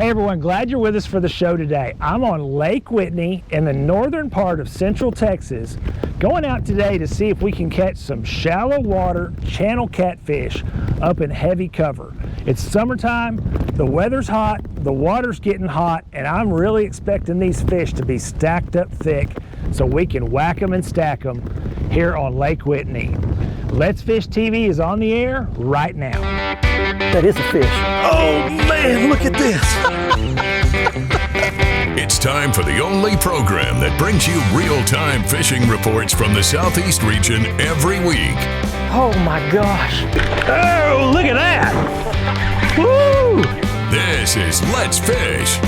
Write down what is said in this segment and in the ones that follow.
Hey everyone, glad you're with us for the show today. I'm on Lake Whitney in the northern part of central Texas, going out today to see if we can catch some shallow water channel catfish up in heavy cover. It's summertime, the weather's hot, the water's getting hot, and I'm really expecting these fish to be stacked up thick so we can whack them and stack them here on Lake Whitney. Let's Fish TV is on the air right now. That is a fish. Oh man, look at this. It's time for the only program that brings you real-time fishing reports from the Southeast region every week. Oh my gosh. Oh, look at that. Woo! This is Let's Fish.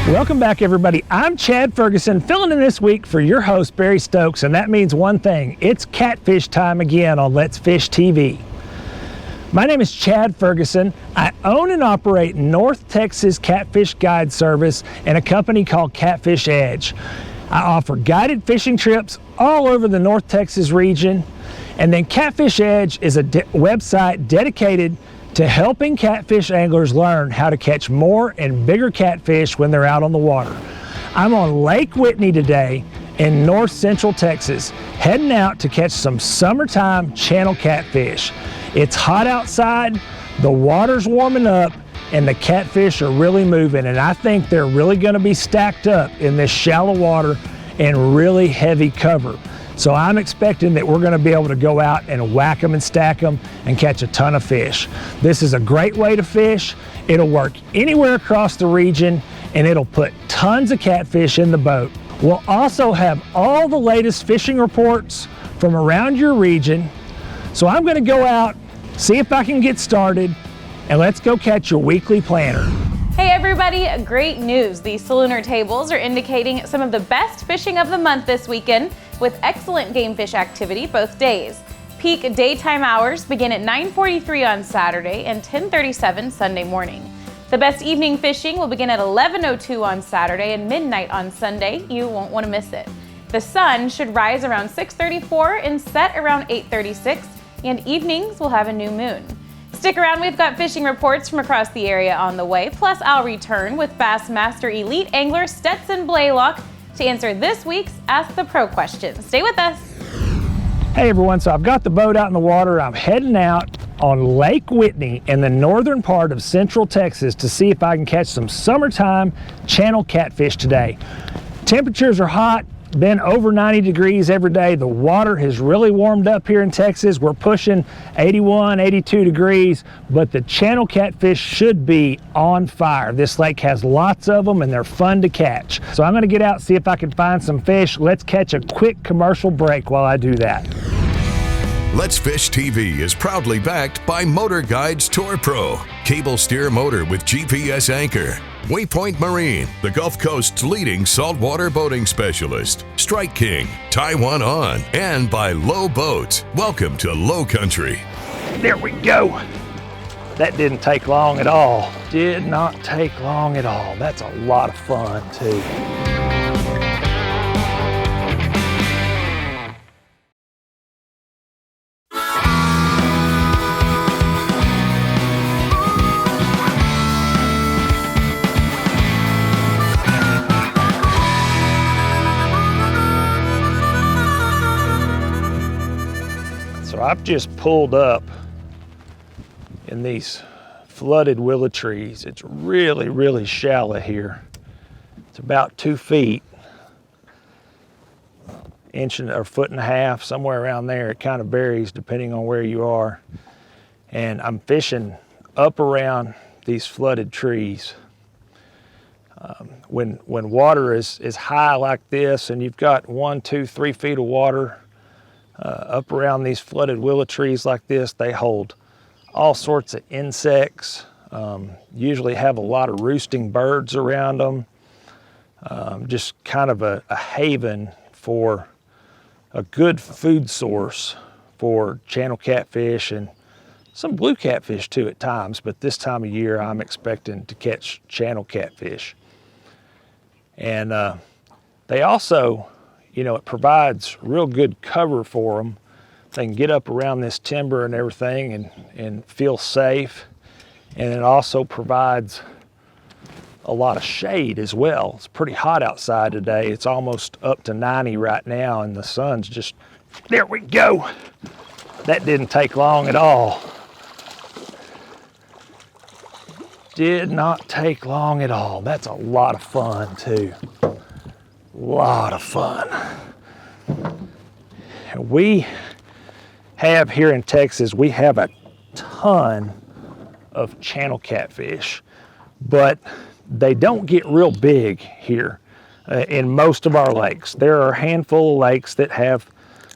Welcome back, everybody. I'm Chad Ferguson, filling in this week for your host, Barry Stokes, and that means one thing. It's catfish time again on Let's Fish TV. My name is Chad Ferguson. I own and operate North Texas Catfish Guide Service and a company called Catfish Edge. I offer guided fishing trips all over the North Texas region, and then Catfish Edge is a website dedicated to helping catfish anglers learn how to catch more and bigger catfish when they're out on the water. I'm on Lake Whitney today in north central Texas, heading out to catch some summertime channel catfish. It's hot outside, the water's warming up, and the catfish are really moving, and I think they're really gonna be stacked up in this shallow water and really heavy cover. So I'm expecting that we're gonna be able to go out and whack them and stack them and catch a ton of fish. This is a great way to fish. It'll work anywhere across the region, and it'll put tons of catfish in the boat. We'll also have all the latest fishing reports from around your region. So I'm gonna go out, see if I can get started, and let's go catch your weekly planner. Hey everybody, great news. The Salooner tables are indicating some of the best fishing of the month this weekend, with excellent game fish activity both days. Peak daytime hours begin at 9:43 on Saturday and 10:37 Sunday morning. The best evening fishing will begin at 11:02 on Saturday and midnight on Sunday. You won't want to miss it. The sun should rise around 6:34 and set around 8:36, and evenings will have a new moon. Stick around, we've got fishing reports from across the area on the way, plus I'll return with Bassmaster Elite Angler Stetson Blaylock to answer this week's Ask the Pro question. Stay with us. Hey everyone, so I've got the boat out in the water. I'm heading out on Lake Whitney in the northern part of central Texas to see if I can catch some summertime channel catfish today. Temperatures are hot, been over 90 degrees every day. The water has really warmed up here in Texas. We're pushing 81, 82 degrees, but the channel catfish should be on fire. This lake has lots of them and they're fun to catch. So I'm gonna get out, see if I can find some fish. Let's catch a quick commercial break while I do that. Let's Fish TV is proudly backed by Motor Guides Tour Pro, cable steer motor with GPS anchor. Waypoint Marine, the Gulf Coast's leading saltwater boating specialist. Strike King, Taiwan On, and by Low Boats. Welcome to Low Country. There we go. That didn't take long at all. Did not take long at all. That's a lot of fun too. So I've just pulled up in these flooded willow trees. It's really, really shallow here. It's about 2 feet, inch or foot and a half, somewhere around there. It kind of varies depending on where you are. And I'm fishing up around these flooded trees. When water is high like this and you've got 1, 2, 3 feet of water up around these flooded willow trees like this, they hold all sorts of insects, usually have a lot of roosting birds around them, just kind of a haven for a good food source for channel catfish and some blue catfish too at times, but this time of year I'm expecting to catch channel catfish. And they also, you know, it provides real good cover for them they can get up around this timber and everything and feel safe. And it also provides a lot of shade as well. It's pretty hot outside today. It's almost up to 90 right now, and the sun's just, there we go. That didn't take long at all. Did not take long at all. That's a lot of fun too. Lot of fun. We have here in Texas, we have a ton of channel catfish, but they don't get real big here in most of our lakes. There are a handful of lakes that have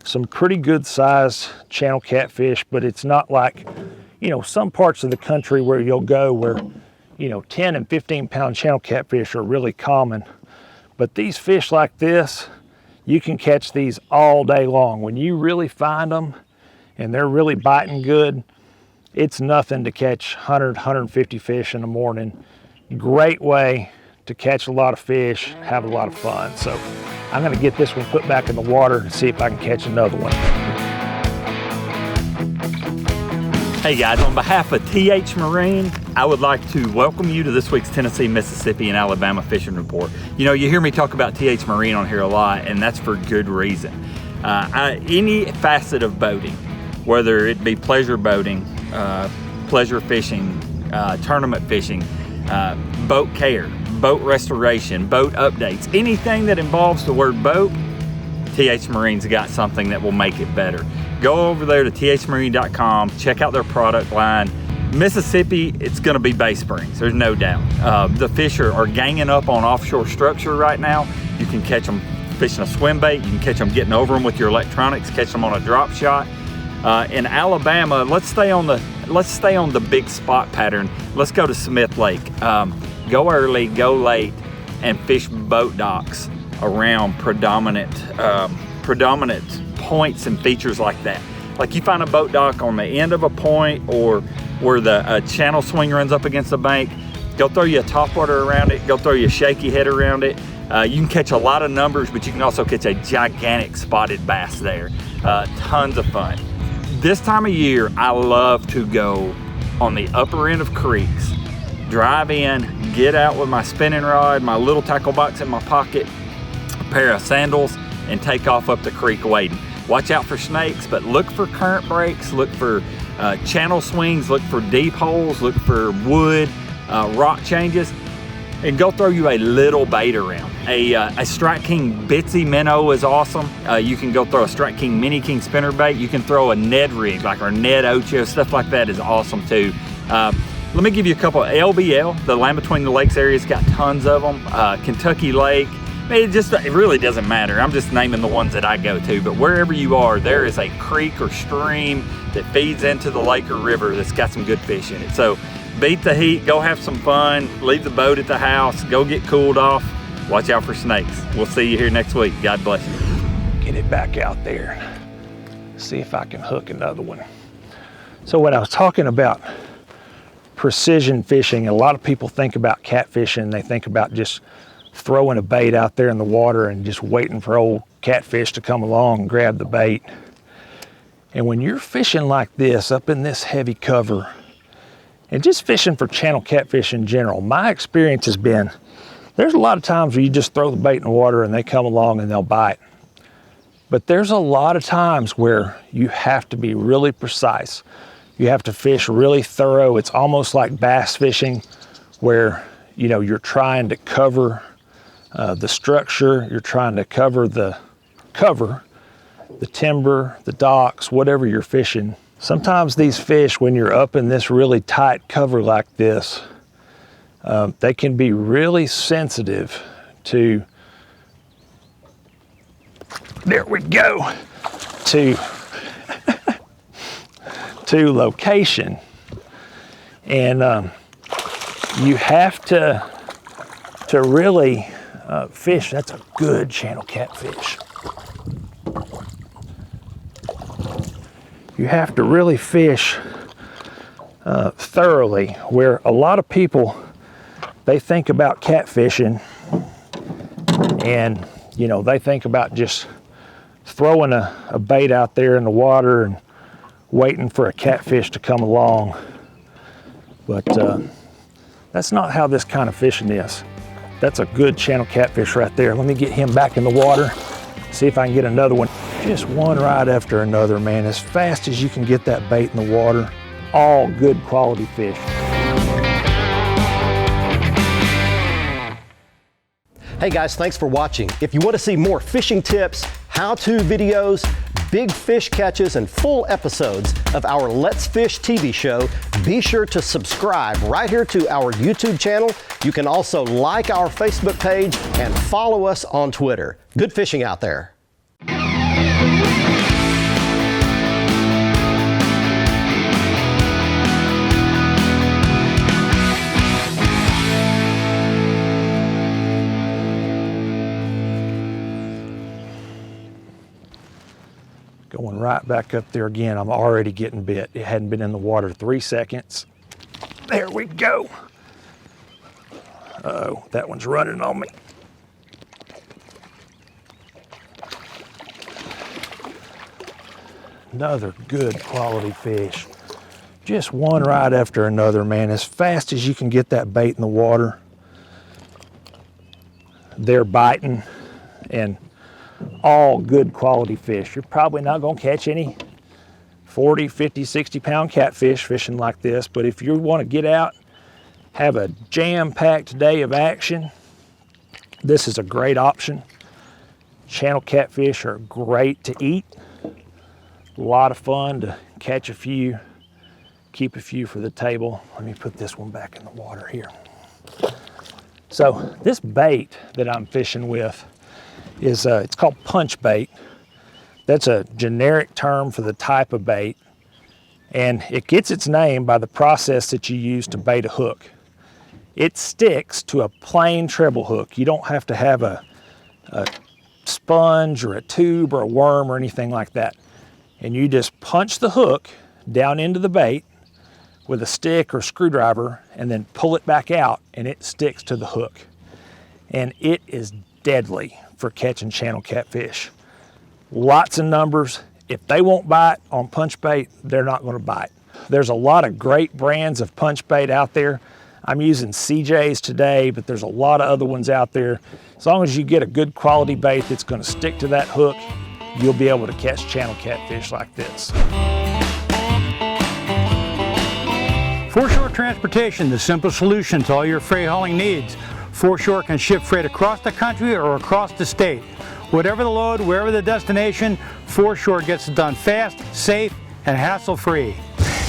some pretty good sized channel catfish, but it's not like, you know, some parts of the country where you'll go where, you know, 10 and 15 pound channel catfish are really common. But these fish like this, you can catch these all day long. When you really find them and they're really biting good, it's nothing to catch 100, 150 fish in the morning. Great way to catch a lot of fish, have a lot of fun. So I'm gonna get this one put back in the water and see if I can catch another one. Hey guys, on behalf of TH Marine, I would like to welcome you to this week's Tennessee, Mississippi, and Alabama Fishing Report. You know, you hear me talk about TH Marine on here a lot, and that's for good reason. Any facet of boating, whether it be pleasure boating, pleasure fishing, tournament fishing, boat care, boat restoration, boat updates, anything that involves the word boat, TH Marine's got something that will make it better. Go over there to thmarine.com, check out their product line. Mississippi, it's gonna be Bay Springs, there's no doubt. The fish are ganging up on offshore structure right now. You can catch them fishing a swim bait, you can catch them getting over them with your electronics, catch them on a drop shot. In Alabama, let's stay on the big spot pattern. Let's go to Smith Lake. Go early, go late, and fish boat docks around predominant points and features like that. Like you find a boat dock on the end of a point or where the channel swing runs up against the bank, go throw you a topwater around it, go throw you a shaky head around it. You can catch a lot of numbers, but you can also catch a gigantic spotted bass there. Tons of fun. This time of year, I love to go on the upper end of creeks, drive in, get out with my spinning rod, my little tackle box in my pocket, a pair of sandals, and take off up the creek wading. Watch out for snakes, but look for current breaks, look for channel swings, look for deep holes, look for wood, rock changes, and go throw you a little bait around. A Strike King Bitsy minnow is awesome. You can go throw a Strike King Mini King spinner bait. You can throw a Ned rig, like our Ned Ocho, stuff like that is awesome too. Let me give you a couple. LBL, the Land Between the Lakes area's got tons of them. Kentucky Lake, it really doesn't matter. I'm just naming the ones that I go to, but wherever you are, there is a creek or stream that feeds into the lake or river that's got some good fish in it. So beat the heat, go have some fun, leave the boat at the house, go get cooled off, watch out for snakes. We'll see you here next week. God bless you. Get it back out there. See if I can hook another one. So when I was talking about precision fishing, a lot of people think about catfishing, they think about just throwing a bait out there in the water and just waiting for old catfish to come along and grab the bait. And when you're fishing like this, up in this heavy cover, and just fishing for channel catfish in general, my experience has been, there's a lot of times where you just throw the bait in the water and they come along and they'll bite. But there's a lot of times where you have to be really precise. You have to fish really thorough. It's almost like bass fishing where, you know, you're trying to cover the structure, you're trying to cover the timber, the docks, whatever you're fishing. Sometimes these fish, when you're up in this really tight cover like this, they can be really sensitive to, there we go, to location. And you have to really fish. That's a good channel catfish. You have to really fish thoroughly, where a lot of people, they think about catfishing and, you know, they think about just throwing a bait out there in the water and waiting for a catfish to come along. But that's not how this kind of fishing is. That's a good channel catfish right there. Let me get him back in the water, see if I can get another one. Just one right after another, man. As fast as you can get that bait in the water. All good quality fish. Hey guys, thanks for watching. If you want to see more fishing tips, how-to videos, big fish catches, and full episodes of our Let's Fish TV show, be sure to subscribe right here to our YouTube channel. You can also like our Facebook page and follow us on Twitter. Good fishing out there. Going right back up there again. I'm already getting bit. It hadn't been in the water 3 seconds. There we go. Uh-oh, that one's running on me. Another good quality fish. Just one right after another, man. As fast as you can get that bait in the water, they're biting, and all good quality fish. You're probably not going to catch any 40, 50, 60 pound catfish fishing like this, but if you want to get out, have a jam-packed day of action, this is a great option. Channel catfish are great to eat. A lot of fun to catch a few, keep a few for the table. Let me put this one back in the water here. So this bait that I'm fishing with is it's called punch bait. That's a generic term for the type of bait, and it gets its name by the process that you use to bait a hook. It sticks to a plain treble hook. You don't have to have a sponge or a tube or a worm or anything like that. And you just punch the hook down into the bait with a stick or screwdriver and then pull it back out, and it sticks to the hook. And it is deadly for catching channel catfish. Lots of numbers. If they won't bite on punch bait, they're not going to bite. There's a lot of great brands of punch bait out there. I'm using CJ's today, but there's a lot of other ones out there. As long as you get a good quality bait that's going to stick to that hook, you'll be able to catch channel catfish like this. Foreshore Transportation, the simple solution to all your freight hauling needs. Foreshore can ship freight across the country or across the state. Whatever the load, wherever the destination, Foreshore gets it done fast, safe, and hassle-free.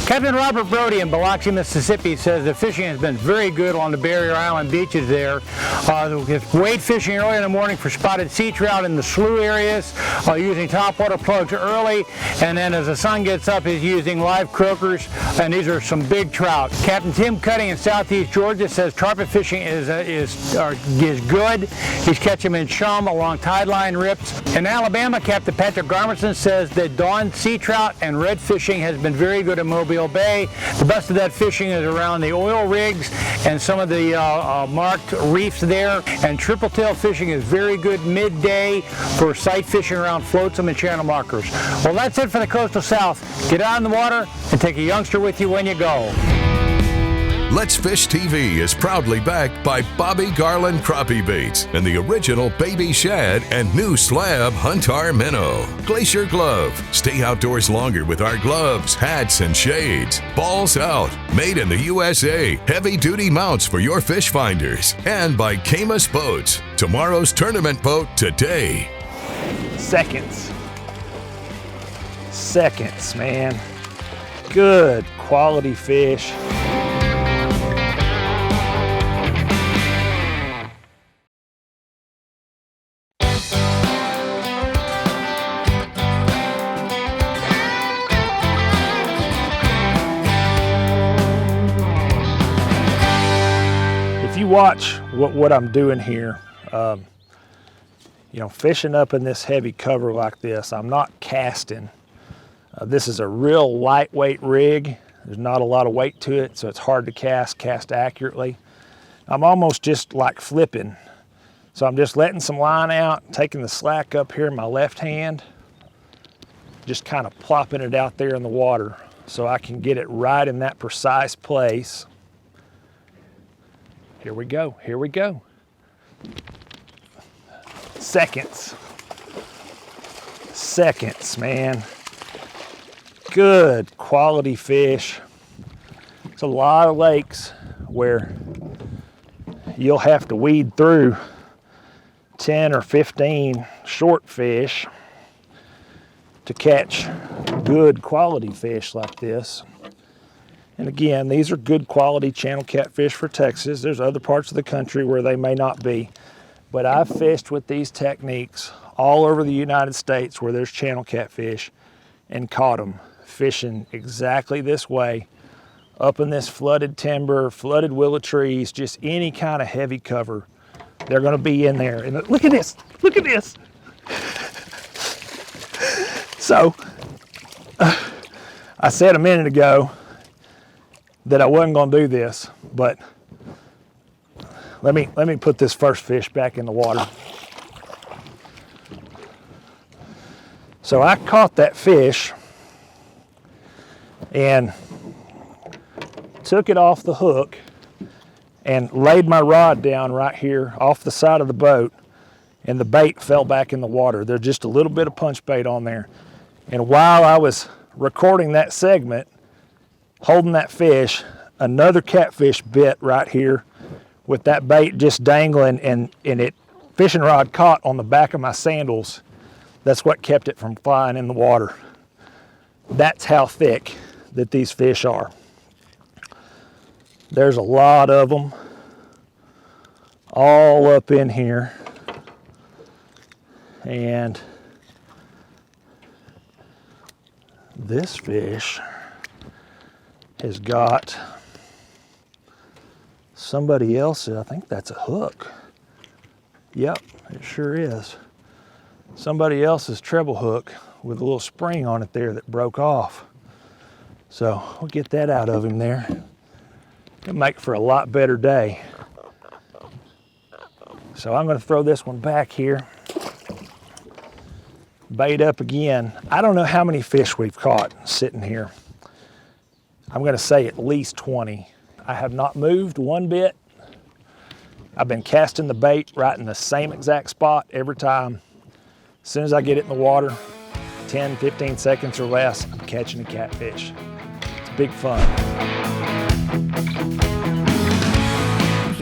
Captain Robert Brody in Biloxi, Mississippi says the fishing has been very good on the Barrier Island beaches there. With wade fishing early in the morning for spotted sea trout in the slough areas, using topwater plugs early, and then as the sun gets up he's using live croakers, and these are some big trout. Captain Tim Cutting in southeast Georgia says carpet fishing is good. He's catching them in chum along tide line rips. In Alabama, Captain Patrick Garmerson says that dawn sea trout and red fishing has been very good in Mobile Bay. The best of that fishing is around the oil rigs and some of the marked reefs there. And triple tail fishing is very good midday for sight fishing around flotsam and channel markers. Well, that's it for the Coastal South. Get out in the water and take a youngster with you when you go. Let's Fish TV is proudly backed by Bobby Garland Crappie Baits and the original Baby Shad and new slab Huntar Minnow. Glacier Glove. Stay outdoors longer with our gloves, hats, and shades. Balls Out. Made in the USA. Heavy-duty mounts for your fish finders. And by Camus Boats. Tomorrow's tournament boat today. Seconds, man. Good quality fish. Watch what I'm doing here. You know, fishing up in this heavy cover like this, I'm not casting. This is a real lightweight rig. There's not a lot of weight to it, so it's hard to cast accurately. I'm almost just like flipping. So I'm just letting some line out, taking the slack up here in my left hand, just kind of plopping it out there in the water so I can get it right in that precise place. Here we go, here we go. Seconds, man. Good quality fish. It's a lot of lakes where you'll have to weed through 10 or 15 short fish to catch good quality fish like this. And again, these are good quality channel catfish for Texas. There's other parts of the country where they may not be. But I've fished with these techniques all over the United States where there's channel catfish and caught them fishing exactly this way, up in this flooded timber, flooded willow trees, just any kind of heavy cover. They're gonna be in there. And look at this, look at this. So, I said a minute ago that I wasn't gonna do this, but let me put this first fish back in the water. So I caught that fish and took it off the hook and laid my rod down right here off the side of the boat, and the bait fell back in the water. There's just a little bit of punch bait on there. And while I was recording that segment, holding that fish, another catfish bit right here with that bait just dangling, and it fishing rod caught on the back of my sandals. That's what kept it from flying in the water. That's how thick that these fish are. There's a lot of them all up in here. And this fish has got somebody else's, I think that's a hook. Yep, it sure is. Somebody else's treble hook with a little spring on it there that broke off. So we'll get that out of him there. It'll make for a lot better day. So I'm gonna throw this one back here. Bait up again. I don't know how many fish we've caught sitting here. I'm gonna say at least 20. I have not moved one bit. I've been casting the bait right in the same exact spot every time. As soon as I get it in the water, 10, 15 seconds or less, I'm catching a catfish. It's big fun.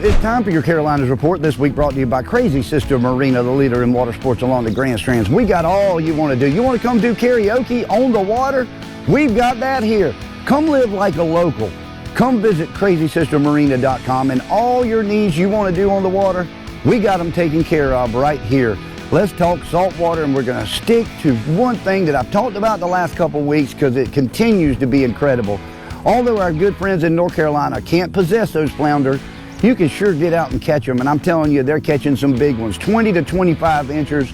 It's time for your Carolinas Report, this week brought to you by Crazy Sister Marina, the leader in water sports along the Grand Strands. We got all you want to do. You want to come do karaoke on the water? We've got that here. Come live like a local. Come visit crazysistermarina.com, and all your needs you want to do on the water, we got them taken care of right here. Let's talk saltwater, and we're going to stick to one thing that I've talked about the last couple weeks because it continues to be incredible. Although our good friends in North Carolina can't possess those flounder, you can sure get out and catch them, and I'm telling you, they're catching some big ones, 20 to 25 inches,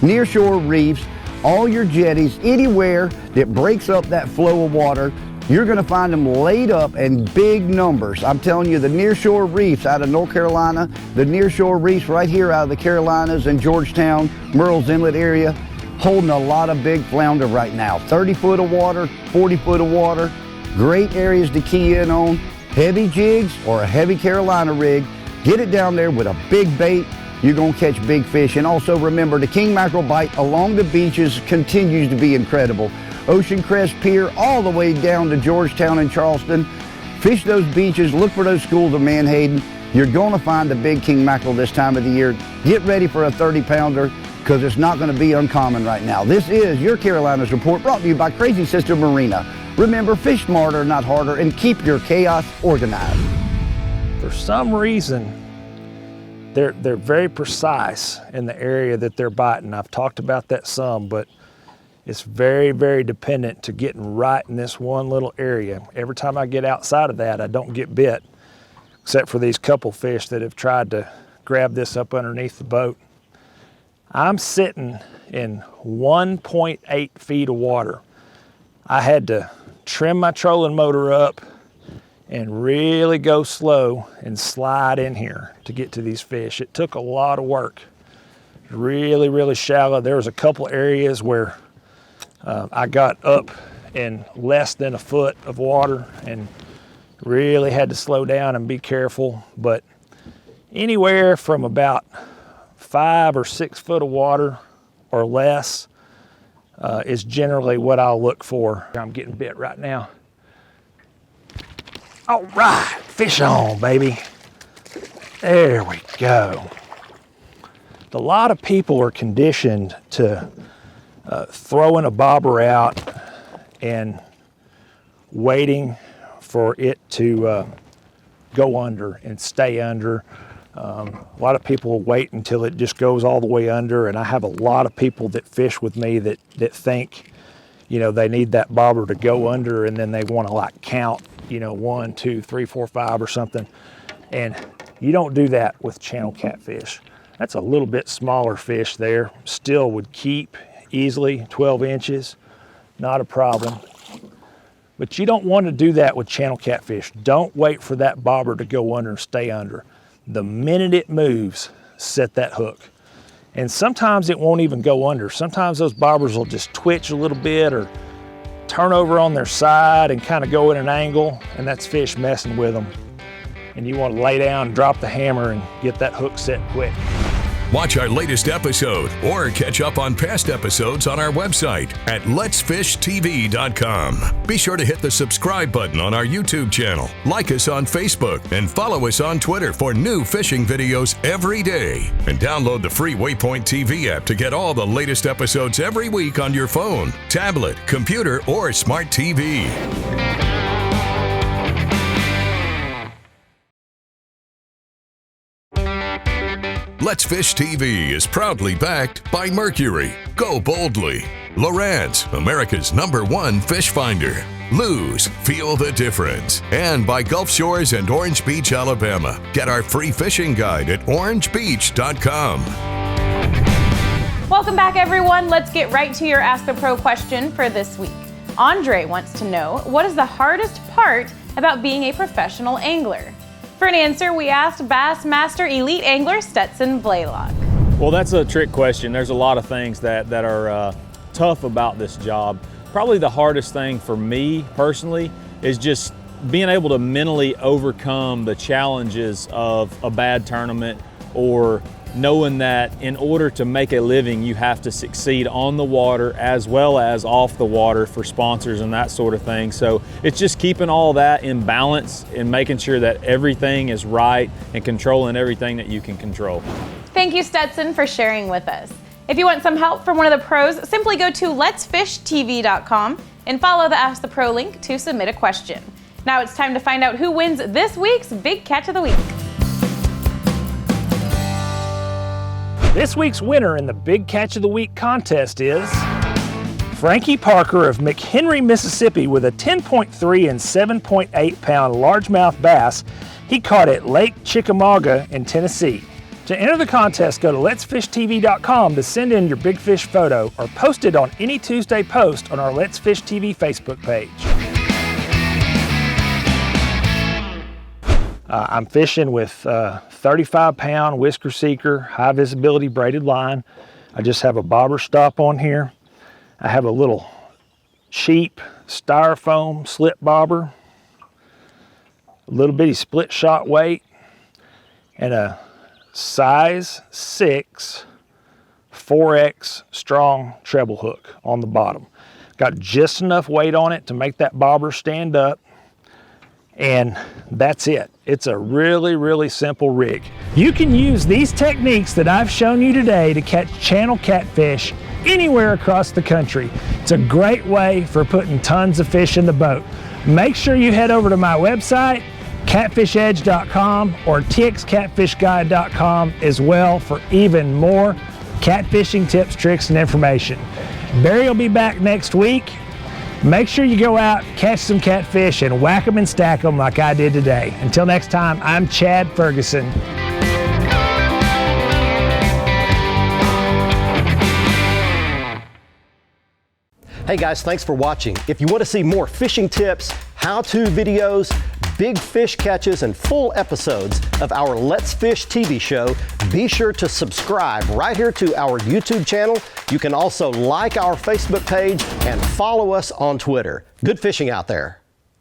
nearshore reefs, all your jetties, anywhere that breaks up that flow of water, you're gonna find them laid up in big numbers. I'm telling you, the nearshore reefs out of North Carolina, the nearshore reefs right here out of the Carolinas and Georgetown, Murrells Inlet area, holding a lot of big flounder right now. 30 foot of water, 40 foot of water, great areas to key in on. Heavy jigs or a heavy Carolina rig, get it down there with a big bait, you're gonna catch big fish. And also remember, the king mackerel bite along the beaches continues to be incredible. Ocean Crest Pier all the way down to Georgetown and Charleston. Fish those beaches, look for those schools of Manhattan. You're gonna find the big king mackerel this time of the year. Get ready for a 30-pounder because it's not gonna be uncommon right now. This is your Carolinas Report brought to you by Crazy Sister Marina. Remember, fish smarter, not harder, and keep your chaos organized. For some reason, they're very precise in the area that they're biting. I've talked about that some, but it's very, very dependent to getting right in this one little area. Every time I get outside of that, I don't get bit, except for these couple fish that have tried to grab this up underneath the boat. I'm sitting in 1.8 feet of water. I had to trim my trolling motor up and really go slow and slide in here to get to these fish. It took a lot of work. Really, really shallow. There was a couple areas where I got up in less than a foot of water and really had to slow down and be careful. But anywhere from about 5 or 6 foot of water or less is generally what I'll look for. I'm getting bit right now. All right, fish on, baby. There we go. A lot of people are conditioned to throwing a bobber out and waiting for it to go under and stay under. A lot of people wait until it just goes all the way under, and I have a lot of people that fish with me that think, you know, they need that bobber to go under, and then they want to like count, you know, 1, 2, 3, 4, 5 or something. And you don't do that with channel catfish. That's a little bit smaller fish there. Still would keep easily 12 inches, not a problem. But you don't want to do that with channel catfish. Don't wait for that bobber to go under and stay under. The minute it moves, set that hook. And sometimes it won't even go under. Sometimes those bobbers will just twitch a little bit or turn over on their side and kind of go in an angle, and that's fish messing with them. And you want to lay down, drop the hammer, and get that hook set quick. Watch our latest episode or catch up on past episodes on our website at letsfishtv.com. Be sure to hit the subscribe button on our YouTube channel, like us on Facebook, and follow us on Twitter for new fishing videos every day. And download the free Waypoint TV app to get all the latest episodes every week on your phone, tablet, computer, or smart TV. Let's Fish TV is proudly backed by Mercury, Go Boldly, Lowrance, America's #1 fish finder, Lose, Feel the Difference, and by Gulf Shores and Orange Beach, Alabama. Get our free fishing guide at orangebeach.com. Welcome back, everyone. Let's get right to your Ask the Pro question for this week. Andre wants to know, what is the hardest part about being a professional angler? For an answer, we asked Bassmaster Elite Angler Stetson Blaylock. Well, that's a trick question. There's a lot of things that are tough about this job. Probably the hardest thing for me personally is just being able to mentally overcome the challenges of a bad tournament, or knowing that in order to make a living, you have to succeed on the water as well as off the water for sponsors and that sort of thing. So it's just keeping all that in balance and making sure that everything is right and controlling everything that you can control. Thank you, Stetson, for sharing with us. If you want some help from one of the pros, simply go to letsfishtv.com and follow the Ask the Pro link to submit a question. Now it's time to find out who wins this week's Big Catch of the Week. This week's winner in the Big Catch of the Week contest is Frankie Parker of McHenry, Mississippi, with a 10.3 and 7.8 pound largemouth bass he caught at Lake Chickamauga in Tennessee. To enter the contest, go to letsfishtv.com to send in your big fish photo or post it on any Tuesday post on our Let's Fish TV Facebook page. I'm fishing with 35-pound whisker seeker, high visibility braided line. I just have a bobber stop on here. I have a little cheap styrofoam slip bobber, a little bitty split shot weight, and a size 6 4X strong treble hook on the bottom. Got just enough weight on it to make that bobber stand up, and that's it. It's a really, really simple rig. You can use these techniques that I've shown you today to catch channel catfish anywhere across the country. It's a great way for putting tons of fish in the boat. Make sure you head over to my website, catfishedge.com, or txcatfishguide.com as well for even more catfishing tips, tricks, and information. Barry will be back next week. Make sure you go out, catch some catfish, and whack them and stack them like I did today. Until next time, I'm Chad Ferguson. Hey guys, thanks for watching. If you want to see more fishing tips, how-to videos, big fish catches and full episodes of our Let's Fish TV show, be sure to subscribe right here to our YouTube channel. You can also like our Facebook page and follow us on Twitter. Good fishing out there.